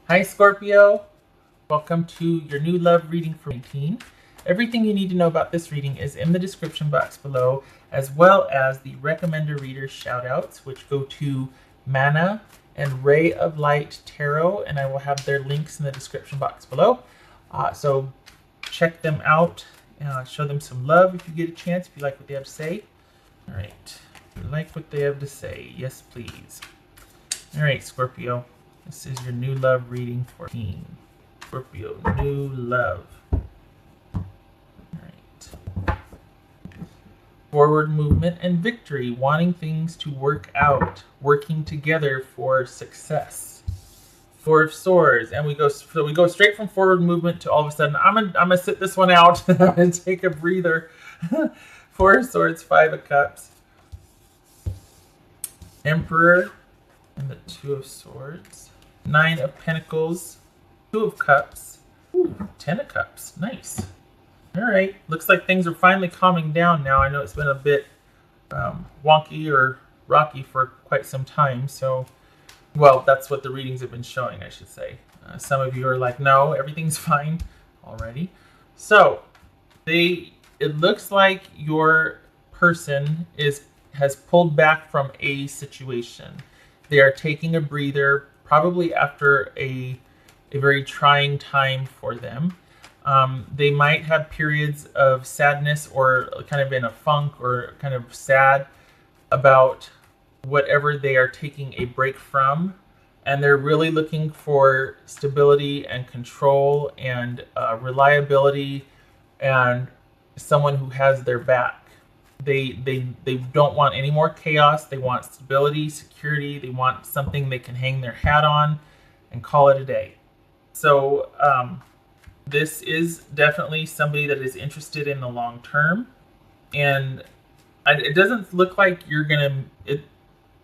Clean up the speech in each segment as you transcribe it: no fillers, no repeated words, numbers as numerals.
Hi Scorpio, welcome to your new love reading for 19. Everything you need to know about this reading is in the description box below, as well as the recommender reader shoutouts, which go to Mana and Ray of Light Tarot, and I will have their links in the description box below. So check them out, show them some love if you get a chance, if you like what they have to say. All right, if you like what they have to say, yes please. All right, Scorpio. This is your new love reading for 14. Scorpio, new love. Alright. Forward movement and victory. Wanting things to work out. Working together for success. Four of Swords. And we go straight from forward movement to all of a sudden, I'm gonna sit this one out. I'm gonna take a breather. Four of Swords, Five of Cups. Emperor and the Two of Swords. Nine of Pentacles, Two of Cups, ooh, 10 of Cups, nice. All right, looks like things are finally calming down now. I know it's been a bit wonky or rocky for quite some time, so, well, that's what the readings have been showing, I should say. Some of you are like, no, everything's fine already. So, it looks like your person has pulled back from a situation. They are taking a breather, probably after a very trying time for them. They might have periods of sadness or kind of in a funk or kind of sad about whatever they are taking a break from. And they're really looking for stability and control and reliability and someone who has their back. They don't want any more chaos. They want stability, security. They want something they can hang their hat on and call it a day. So this is definitely somebody that is interested in the long term. And it doesn't look like you're going to...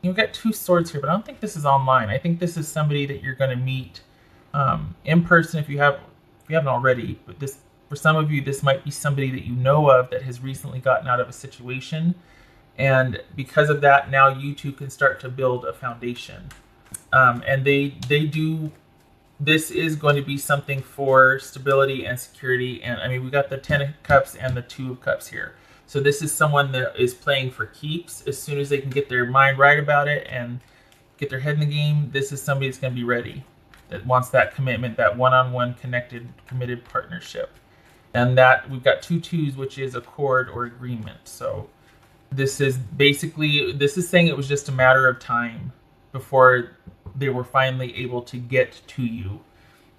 You've got two swords here, but I don't think this is online. I think this is somebody that you're going to meet in person if you haven't already. But for some of you, this might be somebody that you know of that has recently gotten out of a situation. And because of that, now you two can start to build a foundation. And this is going to be something for stability and security. And I mean, we got the 10 of Cups and the 2 of Cups here. So this is someone that is playing for keeps. As soon as they can get their mind right about it and get their head in the game, this is somebody that's going to be ready, that wants that commitment, that one-on-one committed partnership. And that we've got 2 twos, which is accord or agreement. So this is saying it was just a matter of time before they were finally able to get to you.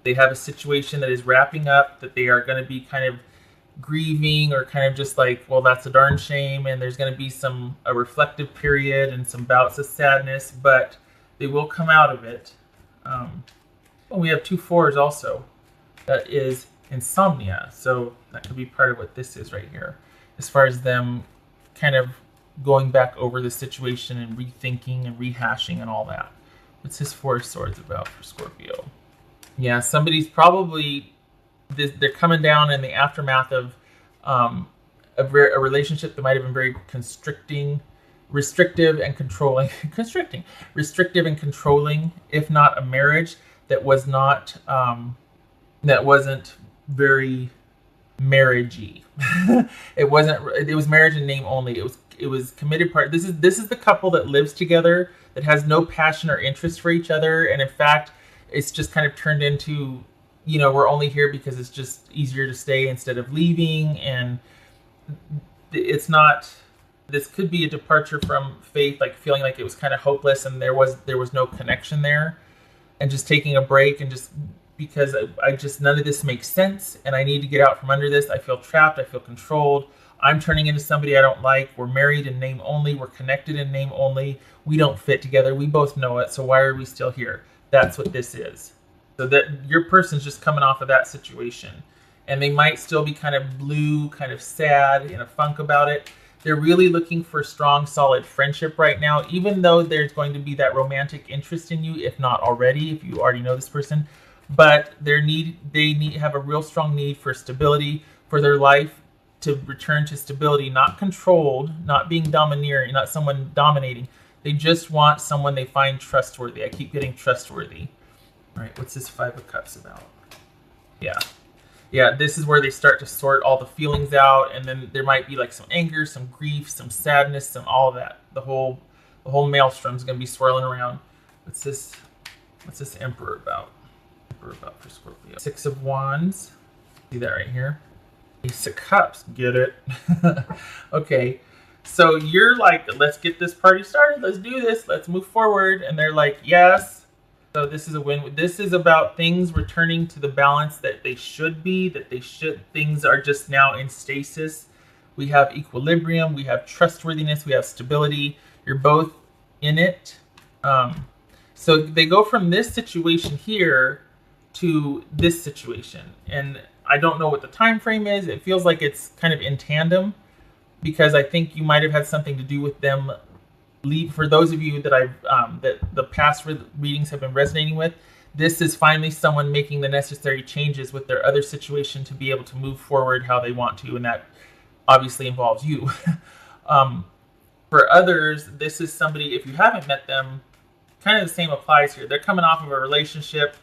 They have a situation that is wrapping up, that they are going to be kind of grieving or kind of just like, well, that's a darn shame. And there's going to be a reflective period and some bouts of sadness, but they will come out of it. We have 2 fours also. That is insomnia, so that could be part of what this is right here, as far as them kind of going back over the situation and rethinking and rehashing and all that. What's this 4 of Swords about for Scorpio? Yeah, somebody's probably, they're coming down in the aftermath of a relationship that might have been very restrictive and controlling, if not a marriage that was not, that wasn't very marriagey. It was marriage in name only. It was committed part. This is the couple that lives together, that has no passion or interest for each other, and in fact it's just kind of turned into, you know, we're only here because it's just easier to stay instead of leaving. And it's not, this could be a departure from faith, like feeling like it was kind of hopeless and there was no connection there, and just taking a break and just because none of this makes sense and I need to get out from under this. I feel trapped. I feel controlled. I'm turning into somebody I don't like. We're married in name only. We're connected in name only. We don't fit together. We both know it. So why are we still here? That's what this is. So that your person's just coming off of that situation. And they might still be kind of blue, kind of sad, in a funk about it. They're really looking for strong, solid friendship right now, even though there's going to be that romantic interest in you, if not already, if you already know this person. But they have a real strong need for stability, for their life to return to stability, not controlled, not being domineering, not someone dominating. They just want someone they find trustworthy. I keep getting trustworthy. All right, what's this Five of Cups about? Yeah. Yeah, this is where they start to sort all the feelings out, and then there might be like some anger, some grief, some sadness, some all of that. The whole maelstrom's gonna be swirling around. What's this Emperor about? Emperor about for Scorpio. Six of Wands. See that right here? Ace of Cups. Get it? Okay. So you're like, let's get this party started. Let's do this. Let's move forward. And they're like, yes. So this is a win. This is about things returning to the balance that they should be, things are just now in stasis. We have equilibrium, we have trustworthiness, we have stability. You're both in it. So they go from this situation here to this situation. And I don't know what the time frame is. It feels like it's kind of in tandem, because I think you might have had something to do with them. For those of you that that the past readings have been resonating with, this is finally someone making the necessary changes with their other situation to be able to move forward how they want to, and that obviously involves you. For others, this is somebody, if you haven't met them, kind of the same applies here. They're coming off of a relationship,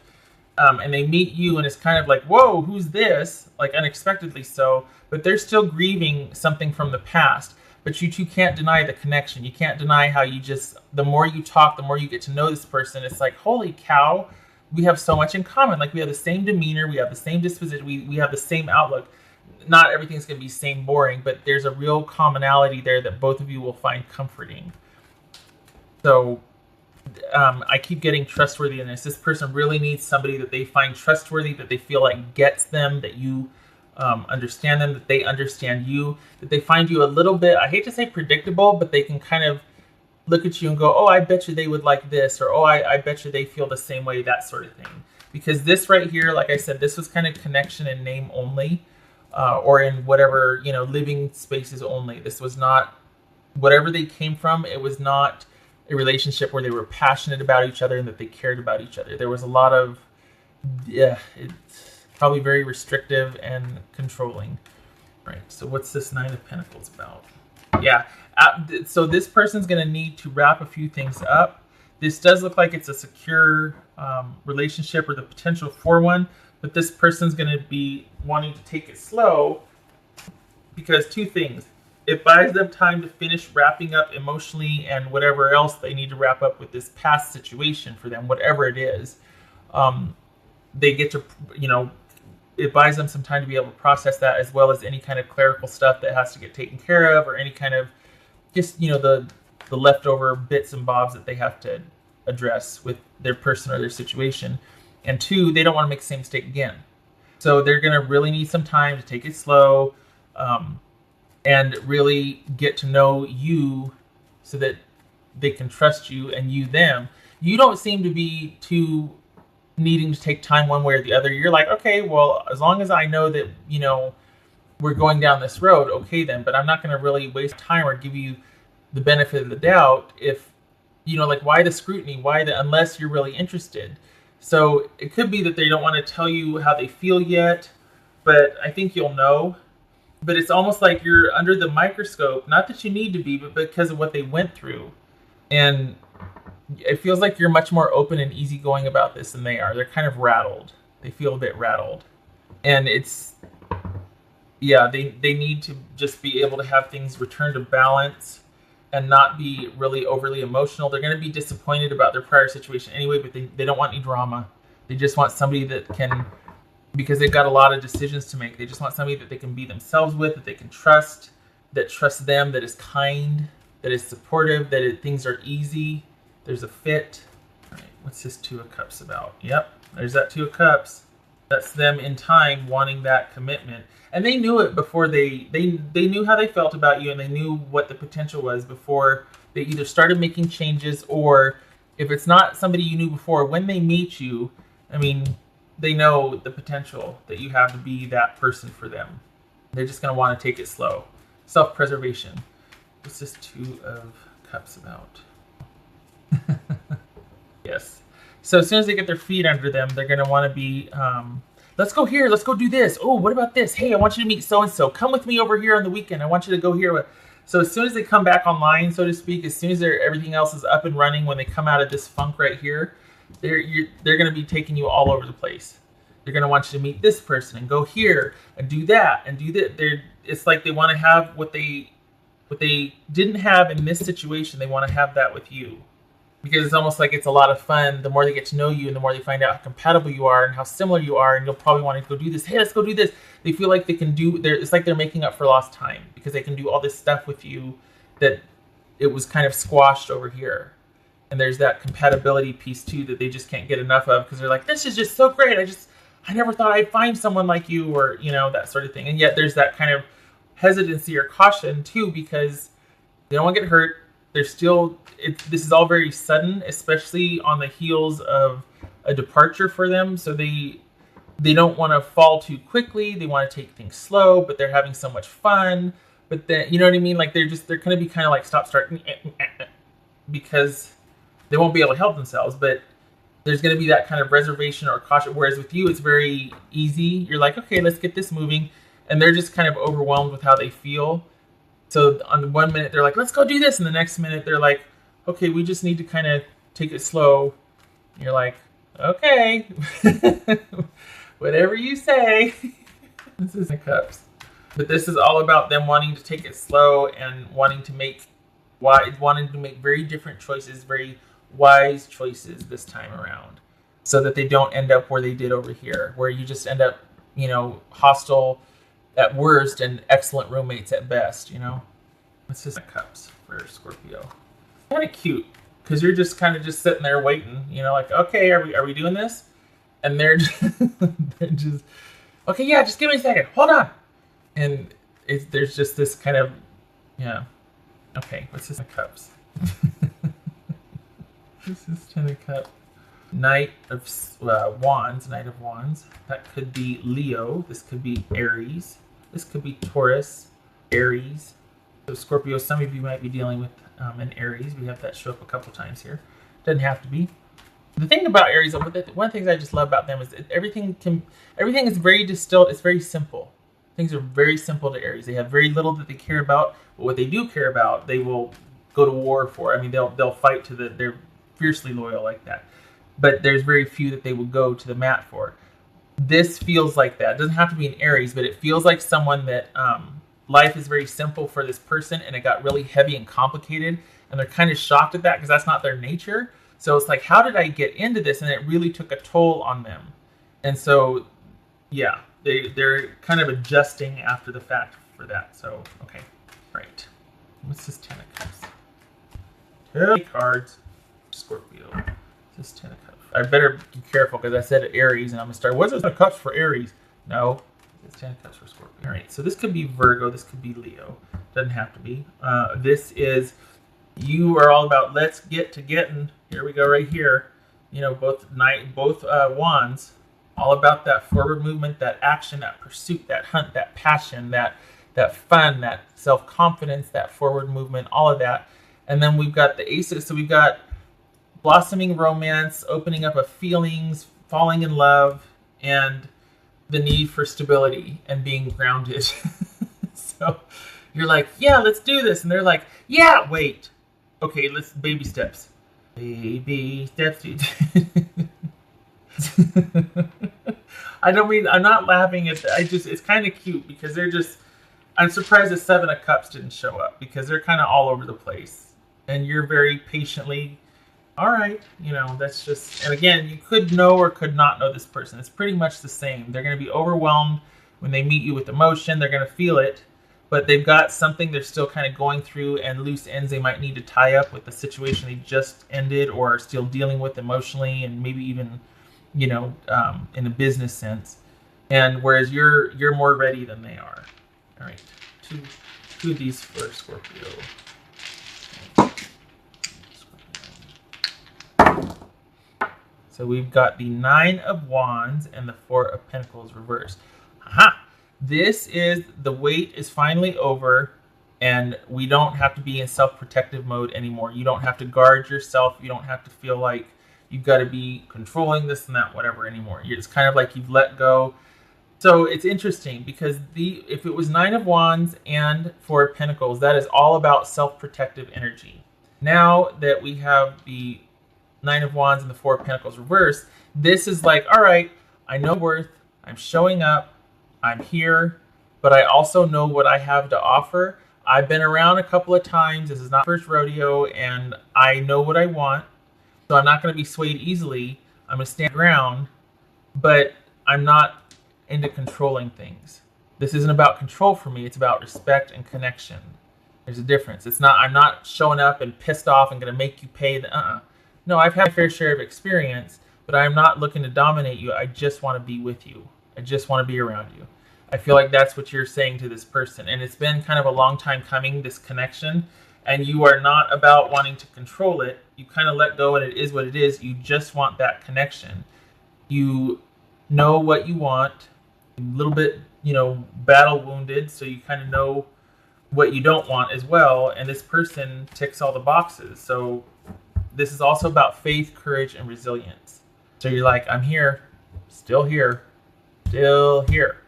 and they meet you, and it's kind of like, whoa, who's this? Like unexpectedly so, but they're still grieving something from the past. But you two can't deny the connection. You can't deny how you just, the more you talk, the more you get to know this person. It's like, holy cow, we have so much in common. Like we have the same demeanor, we have the same disposition, we have the same outlook. Not everything's going to be same boring, but there's a real commonality there that both of you will find comforting. So I keep getting trustworthiness. This person really needs somebody that they find trustworthy, that they feel like gets them, that you understand them, that they understand you, that they find you a little bit, I hate to say predictable, but they can kind of look at you and go, oh, I bet you they would like this, or oh, I bet you they feel the same way, that sort of thing. Because this right here, like I said, this was kind of connection in name only, or in whatever, living spaces only. This was not, whatever they came from, it was not a relationship where they were passionate about each other and that they cared about each other. There was a lot of, it's probably very restrictive and controlling. Right, so what's this Nine of Pentacles about? Yeah, so this person's going to need to wrap a few things up. This does look like it's a secure relationship or the potential for one, but this person's going to be wanting to take it slow because two things. It buys them time to finish wrapping up emotionally and whatever else they need to wrap up with this past situation for them, whatever it is. They get to, it buys them some time to be able to process that, as well as any kind of clerical stuff that has to get taken care of, or any kind of just, the leftover bits and bobs that they have to address with their person or their situation. And two, they don't want to make the same mistake again. So they're going to really need some time to take it slow, and really get to know you so that they can trust you and you them. You don't seem to be too needing to take time one way or the other. You're like, okay, well, as long as I know that, we're going down this road, okay then, but I'm not going to really waste time or give you the benefit of the doubt if, why the scrutiny? Unless you're really interested. So it could be that they don't want to tell you how they feel yet, but I think you'll know. But it's almost like you're under the microscope, not that you need to be, but because of what they went through. And it feels like you're much more open and easygoing about this than they are. They're kind of rattled. They feel a bit rattled. And it's, they need to just be able to have things return to balance and not be really overly emotional. They're going to be disappointed about their prior situation anyway, but they don't want any drama. They just want somebody that can, because they've got a lot of decisions to make. They just want somebody that they can be themselves with, that they can trust, that trusts them, that is kind, that is supportive, that things are easy. There's a fit. All right, what's this Two of Cups about? Yep, there's that Two of Cups. That's them in time wanting that commitment. And they knew it before they knew how they felt about you, and they knew what the potential was before they either started making changes, or if it's not somebody you knew before, when they meet you, they know the potential that you have to be that person for them. They're just going to want to take it slow. Self-preservation. What's this Two of Cups about? Yes. So as soon as they get their feet under them, they're going to want to be, let's go here. Let's go do this. Oh, what about this? Hey, I want you to meet so-and-so. Come with me over here on the weekend. I want you to go here. So as soon as they come back online, so to speak, as soon as everything else is up and running, when they come out of this funk right here, they're going to be taking you all over the place. They're going to want you to meet this person and go here and do that and do that. It's like they want to have what they didn't have in this situation. They want to have that with you, because it's almost like it's a lot of fun. The more they get to know you and the more they find out how compatible you are and how similar you are, and you'll probably want to go do this. Hey, let's go do this. They feel like they can do. It's like they're making up for lost time because they can do all this stuff with you that it was kind of squashed over here. And there's that compatibility piece too that they just can't get enough of, because they're like, this is just so great. I never thought I'd find someone like you, or that sort of thing. And yet there's that kind of hesitancy or caution too, because they don't want to get hurt. They're still, this is all very sudden, especially on the heels of a departure for them. So they don't want to fall too quickly. They want to take things slow, but they're having so much fun. But then, you know what I mean? Like they're going to be kind of like stop, start, because they won't be able to help themselves. But there's going to be that kind of reservation or caution. Whereas with you, it's very easy. You're like, okay, let's get this moving. And they're just kind of overwhelmed with how they feel. So on the 1 minute, they're like, let's go do this. And the next minute, they're like, okay, we just need to kind of take it slow. And you're like, okay, whatever you say. This is the cups. But this is all about them wanting to take it slow and wanting to make very different choices, very wise choices this time around, so that they don't end up where they did over here, where you just end up, hostile at worst and excellent roommates at best. This is the cups for Scorpio. Kind of cute, because you're just kind of just sitting there waiting, like, okay, are we doing this? And they're just okay, yeah, just give me a second, hold on. And there's just this kind of, okay, what's this? Cups. This is Ten of Cups. Knight of Wands, Knight of Wands. That could be Leo. This could be Aries. This could be Taurus, Aries. So Scorpio, some of you might be dealing with an Aries. We have that show up a couple times here. Doesn't have to be. The thing about Aries, one of the things I just love about them is that everything is very distilled. It's very simple. Things are very simple to Aries. They have very little that they care about, but what they do care about, they will go to war for. I mean, they'll fight they're fiercely loyal like that. But there's very few that they will go to the mat for. This feels like that. It doesn't have to be an Aries, but it feels like someone that life is very simple for this person, and it got really heavy and complicated, and they're kind of shocked at that because that's not their nature. So it's like, how did I get into this? And it really took a toll on them. And so, yeah, they're kind of adjusting after the fact for that. So, okay, right. What's this Ten of Cups? 10 cards, Scorpio. This Ten of Cups. I better be careful because I said Aries, and I'm gonna start. What's this Ten of Cups for Aries? No, it's 10 of Cups for Scorpio. All right, so this could be Virgo. This could be Leo. Doesn't have to be. This is, you are all about let's get to getting. Here we go, right here. Both wands, all about that forward movement, that action, that pursuit, that hunt, that passion, that fun, that self-confidence, that forward movement, all of that. And then we've got the aces. So we've got blossoming romance, opening up of feelings, falling in love, and the need for stability and being grounded. So you're like, yeah, let's do this. And they're like, yeah, wait. Okay, let's baby steps. Baby steps. I'm not laughing at that. It's kind of cute because I'm surprised the Seven of Cups didn't show up, because they're kind of all over the place. And you're very patiently, all right, that's just, and again, you could know or could not know this person. It's pretty much the same. They're going to be overwhelmed when they meet you with emotion. They're going to feel it, but they've got something they're still kind of going through, and loose ends they might need to tie up with the situation they just ended or are still dealing with emotionally, and maybe even, in a business sense. And whereas you're more ready than they are. All right, two of these for Scorpio. So we've got the Nine of Wands and the Four of Pentacles reversed. Aha! This is, the wait is finally over, and we don't have to be in self-protective mode anymore. You don't have to guard yourself. You don't have to feel like you've got to be controlling this and that, whatever, anymore. It's kind of like you've let go. So it's interesting because if it was Nine of Wands and Four of Pentacles, that is all about self-protective energy. Now that we have the Nine of Wands and the Four of Pentacles reversed, this is like, all right, I know worth, I'm showing up, I'm here, but I also know what I have to offer. I've been around a couple of times. This is not first rodeo, and I know what I want. So I'm not going to be swayed easily. I'm going to stand ground, but I'm not into controlling things. This isn't about control for me. It's about respect and connection. There's a difference. It's not, I'm not showing up and pissed off and going to make you pay the, No, I've had a fair share of experience, but I'm not looking to dominate you. I just want to be with you. I just want to be around you. I feel like that's what you're saying to this person. And it's been kind of a long time coming, this connection. And you are not about wanting to control it. You kind of let go and it is what it is. You just want that connection. You know what you want. A little bit, battle wounded. So you kind of know what you don't want as well. And this person ticks all the boxes. So this is also about faith, courage, and resilience. So you're like, I'm here, still here, still here.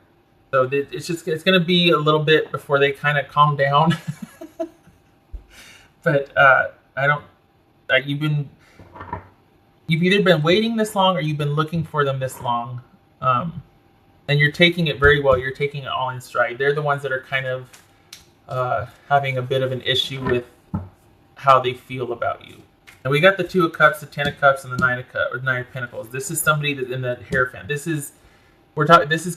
So it's going to be a little bit before they kind of calm down. But you've either been waiting this long or you've been looking for them this long. And you're taking it very well. You're taking it all in stride. They're the ones that are kind of having a bit of an issue with how they feel about you. And we got the Two of Cups, the Ten of Cups, and the Nine of Pentacles. This is somebody that's in the Hierophant. This is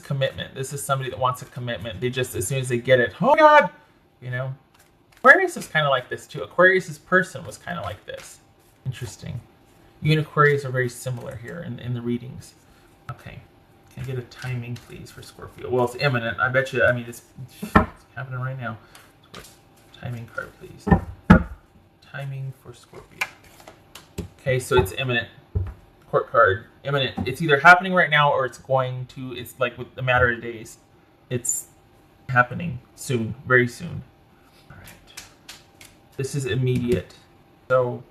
commitment. This is somebody that wants a commitment. They just, as soon as they get it, oh God, Aquarius is kind of like this too. Aquarius's person was kind of like this. Interesting. You and Aquarius are very similar here in the readings. Okay. Can I get a timing, please, for Scorpio? Well, it's imminent. I bet you, it's happening right now. Timing card, please. Timing for Scorpio. Okay, so it's imminent. Court card, imminent. It's either happening right now or it's like with a matter of days. It's happening soon, very soon. All right. This is immediate. So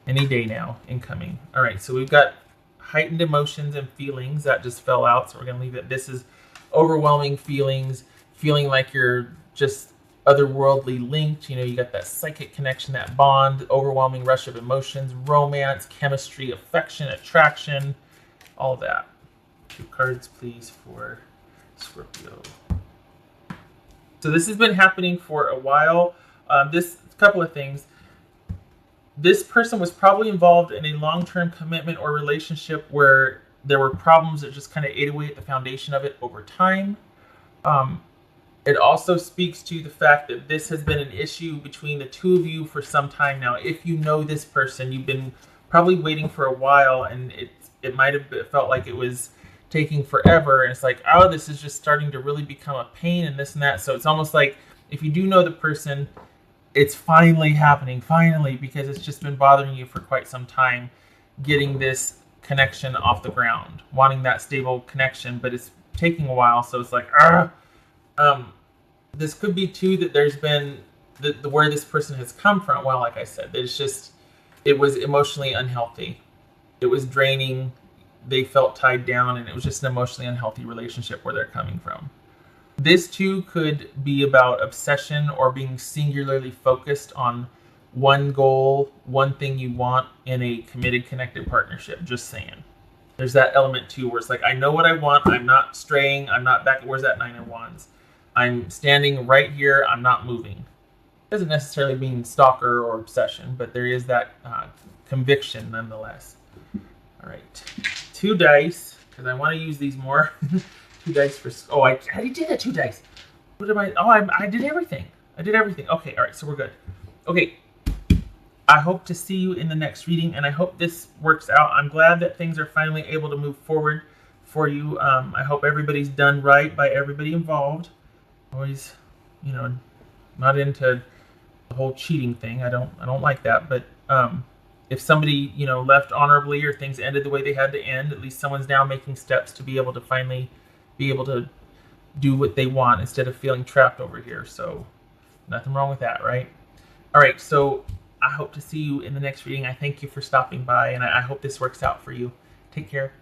any day now, incoming. All right, so we've got heightened emotions and feelings that just fell out. So we're going to leave it. This is overwhelming feelings, feeling like you're just otherworldly linked. You got that psychic connection, that bond, overwhelming rush of emotions, romance, chemistry, affection, attraction, all of that. 2 cards, please, for Scorpio. So this has been happening for a while. This couple of things. This person was probably involved in a long-term commitment or relationship where there were problems that just kind of ate away at the foundation of it over time. It also speaks to the fact that this has been an issue between the two of you for some time now. If you know this person, you've been probably waiting for a while, and it might have felt like it was taking forever. And it's like, oh, this is just starting to really become a pain and this and that. So it's almost like if you do know the person, it's finally happening, because it's just been bothering you for quite some time, getting this connection off the ground, wanting that stable connection, but it's taking a while. So it's like, this could be too that there's been where this person has come from. Well, like I said, it was emotionally unhealthy. It was draining. They felt tied down, and it was just an emotionally unhealthy relationship where they're coming from. This too could be about obsession or being singularly focused on one goal, one thing you want in a committed, connected partnership. Just saying. There's that element too where it's like, I know what I want. I'm not straying. I'm not back. Where's that Nine of Wands? I'm standing right here. I'm not moving. It doesn't necessarily mean stalker or obsession, but there is that conviction nonetheless. All right. 2 dice, because I want to use these more. 2 dice for... Oh, I already did it. 2 dice. What am I... Oh, I did everything. Okay, all right, so we're good. Okay. I hope to see you in the next reading, and I hope this works out. I'm glad that things are finally able to move forward for you. I hope everybody's done right by everybody involved. Always, not into the whole cheating thing. I don't like that. But if somebody, left honorably or things ended the way they had to end, at least someone's now making steps to be able to finally be able to do what they want instead of feeling trapped over here. So nothing wrong with that, right? All right, so I hope to see you in the next reading. I thank you for stopping by, and I hope this works out for you. Take care.